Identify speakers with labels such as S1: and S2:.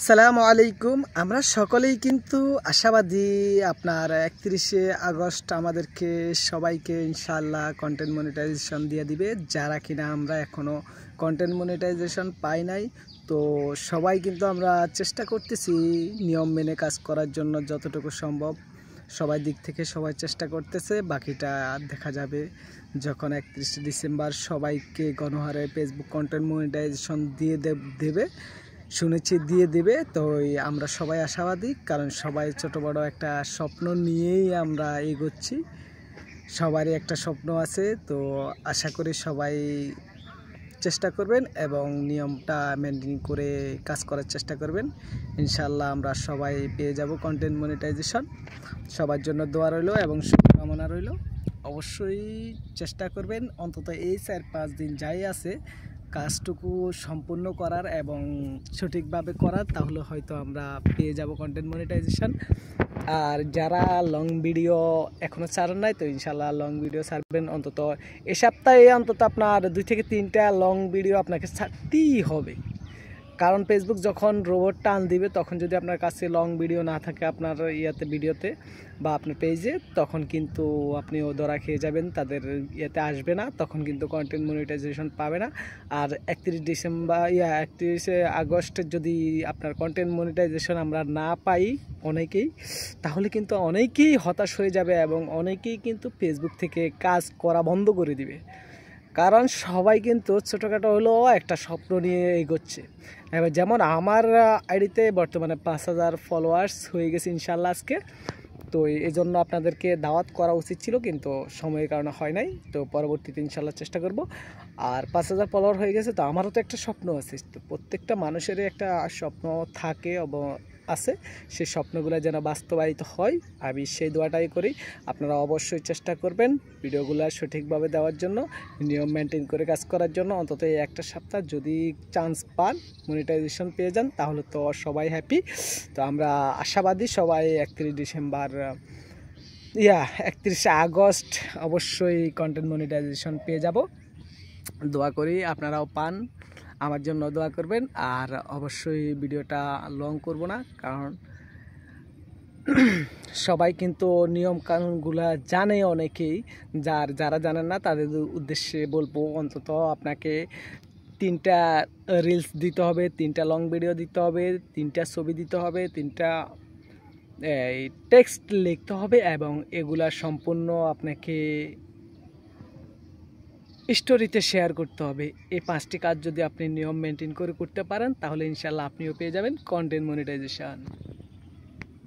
S1: সালামু আলাইকুম। আমরা সকলেই কিন্তু আশাবাদী আপনার 31শে আগস্ট আমাদেরকে সবাইকে ইনশাআল্লাহ কন্টেন্ট মনিটাইজেশন দিয়ে দিবে। যারা কিনা আমরা এখনও কন্টেন্ট মনিটাইজেশন পাই নাই, তো সবাই কিন্তু আমরা চেষ্টা করতেছি নিয়ম মেনে কাজ করার জন্য যতটুকু সম্ভব। সবাই দিক থেকে সবাই চেষ্টা করতেছে, বাকিটা দেখা যাবে যখন 31শে ডিসেম্বর সবাইকে গণহারে ফেসবুক কন্টেন্ট মনিটাইজেশন দিয়ে দেবে। শুনেছি দিয়ে দেবে, তো আমরা সবাই আশাবাদী, কারণ সবাই ছোট বড় একটা স্বপ্ন নিয়েই আমরা এগোচ্ছি। সবারই একটা স্বপ্ন আছে, তো আশা করি সবাই চেষ্টা করবেন এবং নিয়মটা মেনটেন করে কাজ করার চেষ্টা করবেন। ইনশাআল্লাহ আমরা সবাই পেয়ে যাব কন্টেন্ট মনিটাইজেশন। সবার জন্য দোয়া রইল এবং শুভকামনা রইল। অবশ্যই চেষ্টা করবেন অন্তত এই 4-5 দিন যাই আছে কাজটুকু সম্পূর্ণ করার এবং সঠিকভাবে করার, তাহলে হয়তো আমরা পেয়ে যাব কন্টেন্ট মনিটাইজেশন। আর যারা লং ভিডিও এখনও ছাড়েন নাই, তো ইনশাল্লাহ লং ভিডিও ছাড়বেন। অন্তত এ সপ্তাহে অন্তত আপনার 2 থেকে 3টা লং ভিডিও আপনাকে ছাড়তেই হবে, কারণ ফেসবুক যখন রোবট টান দিবে তখন যদি আপনার কাছে লং ভিডিও না থাকে আপনার ভিডিওতে বা আপনার পেজে, তখন কিন্তু আপনিও ধরা খেয়ে যাবেন, তাদের আসবে না, তখন কিন্তু কন্টেন্ট মনিটাইজেশন পাবে না। আর 31শে আগস্টের যদি আপনার কন্টেন্ট মনিটাইজেশন আমরা না পাই অনেকেই, তাহলে কিন্তু অনেকেই হতাশ হয়ে যাবে এবং অনেকেই কিন্তু ফেসবুক থেকে কাজ করা বন্ধ করে দিবে। কারণ সবাই কিন্তু ছোটোখাটো হলেও একটা স্বপ্ন নিয়ে এগোচ্ছে। এবার যেমন আমার আইডিতে বর্তমানে 5000 ফলোয়ার্স হয়ে গেছে ইনশাল্লাহ আজকে। তো এই জন্য আপনাদেরকে দাওয়াত করা উচিত ছিল, কিন্তু সময়ের কারণে হয় নাই। তো পরবর্তীতে ইনশাল্লাহ চেষ্টা করব। আর 5000 ফলোয়ার হয়ে গেছে, তো আমারও তো একটা স্বপ্ন আছে। তো প্রত্যেকটা মানুষেরই একটা স্বপ্ন থাকে আছে, সেই স্বপ্নগুলো যেন বাস্তবায়িত হয়, আমি সেই দোয়াটাই করি। আপনারা অবশ্যই চেষ্টা করবেন ভিডিওগুলো সঠিকভাবে দেওয়ার জন্য, নিয়ম মেনটেন করে কাজ করার জন্য। অন্তত এই একটা সপ্তাহ যদি চান্স পান, মনিটাইজেশন পেয়ে যান, তাহলে তো সবাই হ্যাপি। তো আমরা আশাবাদী সবাই 31শে আগস্ট অবশ্যই কন্টেন্ট মনিটাইজেশন পেয়ে যাব। দোয়া করি আপনারাও পান, আমার জন্য দোয়া করবেন। আর অবশ্যই ভিডিওটা লং করব না, কারণ সবাই কিন্তু নিয়ম কানুনগুলো জানে অনেকেই, যারা জানেন না তাদের উদ্দেশ্যে বলবো, অন্তত আপনাকে 3টা রিলস দিতে হবে, 3টা লং ভিডিও দিতে হবে, 3টা ছবি দিতে হবে, 3টা টেক্সট লিখতে হবে, এবং এগুলা সম্পূর্ণ আপনাকে স্টোরিতে শেয়ার করতে হবে। এই 5টি কাজ যদি আপনি নিয়ম মেনটেন করে করতে পারেন, তাহলে ইনশাল্লাহ আপনিও পেয়ে যাবেন কন্টেন্ট মনিটাইজেশন।